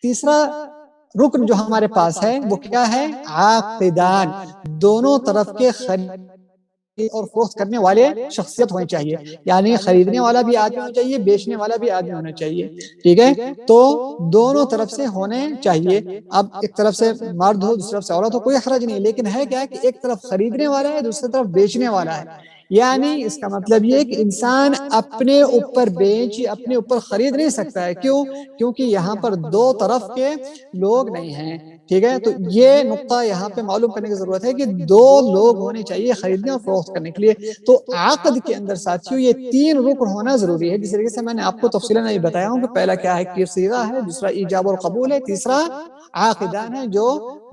تیسرا رکن جو ہمارے پاس ہے وہ کیا ہے؟ عاقدان، دونوں طرف کے خرید اور فروخت کرنے والے شخصیت ہونی چاہیے، یعنی خریدنے والا بھی آدمی ہونا چاہیے، بیچنے والا بھی آدمی ہونا چاہیے، ٹھیک ہے؟ تو دونوں طرف سے ہونے چاہیے۔ اب ایک طرف سے مرد ہو، دوسری طرف سے عورت ہو، کوئی حرج نہیں، لیکن ہے کیا کہ ایک طرف خریدنے والا ہے، دوسری طرف بیچنے والا ہے، یعنی اس کا مطلب یہ کہ انسان اپنے اوپر بیچ، اپنے اوپر خرید نہیں سکتا ہے۔ کیوں؟ کیونکہ یہاں پر دو طرف کے لوگ نہیں ہیں، ٹھیک ہے؟ تو یہ نقطہ یہاں پہ معلوم کرنے کی ضرورت ہے کہ دو لوگ ہونے چاہیے خریدنے اور فروخت کرنے کے لیے۔ تو عقد کے اندر ساتھیوں یہ تین رکن ہونا ضروری ہے، جس طریقے سے میں نے آپ کو تفصیلاً نہیں بتایا ہوں کہ پہلا کیا ہے کہ صیغہ ہے، دوسرا ایجاب اور قبول ہے، تیسرا عاقدان ہے جو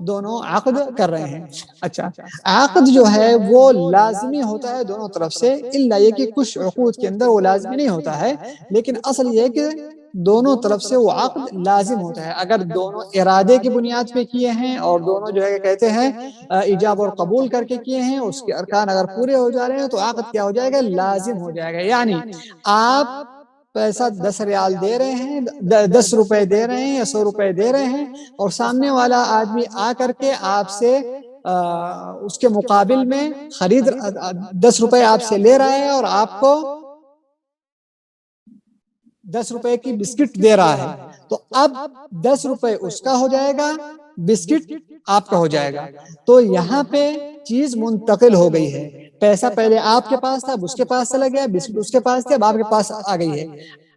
دونوں عقد کر رہے ہیں۔ اچھا، عقد جو ہے وہ لازمی ہوتا ہے دونوں طرف سے، الا یہ کہ کچھ عقود کے اندر وہ لازمی نہیں ہوتا ہے، لیکن اصل یہ ہے کہ دونوں طرف سے وہ عقد لازم ہوتا ہے۔ اگر دونوں ارادے کی بنیاد پہ کیے ہیں اور دونوں جو ہے کہتے ہیں ایجاب اور قبول کر کے کیے ہیں، اس کے ارکان اگر پورے ہو جا رہے ہیں تو عقد کیا ہو جائے گا؟ لازم ہو جائے گا۔ یعنی آپ پیسہ 10 ریال دے رہے ہیں، 10 روپے دے رہے ہیں یا 100 روپے دے رہے ہیں، اور سامنے والا آدمی آ کر کے آپ سے اس کے مقابل میں 10 روپے آپ سے لے رہا ہے اور آپ کو 10 روپے کی بسکٹ دے رہا ہے، تو اب 10 روپے اس کا ہو جائے گا، بسکٹ آپ کا ہو جائے گا۔ تو یہاں پہ چیز منتقل ہو گئی ہے، پیسہ پہلے آپ کے پاس تھا، اب اس کے پاس چلا گیا، بسکٹ اس کے پاس تھا، اب آپ کے پاس آ گئی ہے۔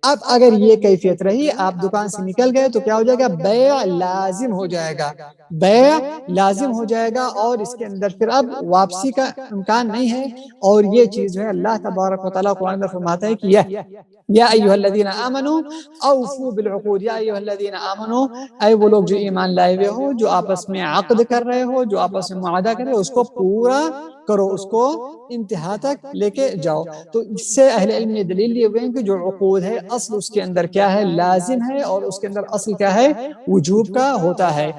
اب اگر یہ کیفیت رہی، آپ دکان سے نکل گئے تو کیا ہو جائے گا؟ بیع لازم ہو جائے گا، بیع لازم ہو جائے گا، اور اس کے اندر پھر اب واپسی کا امکان نہیں ہے۔ اور یہ چیز جو ہے اللہ تبارک و تعالیٰ قرآن میں فرماتا ہے کہ یا ایھا الذین آمنوا اوفوا بالعقود، یا ایھا الذین آمنوا، اے وہ لوگ جو ایمان لائے ہوئے ہو، جو آپس میں عقد کر رہے ہو، جو آپس میں معاہدہ کر رہے ہو، اس کو پورا کرو، اس کو انتہا تک لے کے جاؤ۔ تو اس سے اہل علم یہ دلیل لیے ہوئے ہیں کہ جو عقود ہے اصل اس کے اندر کیا ہے؟ لازم ہے، اور اس کے اندر اصل کیا ہے؟ وجوب کا ہوتا ہے۔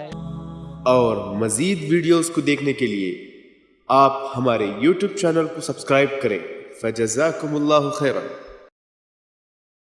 اور مزید ویڈیوز کو دیکھنے کے لیے آپ ہمارے YouTube چینل کو سبسکرائب کریں۔ فجزاکم اللہ خیرا۔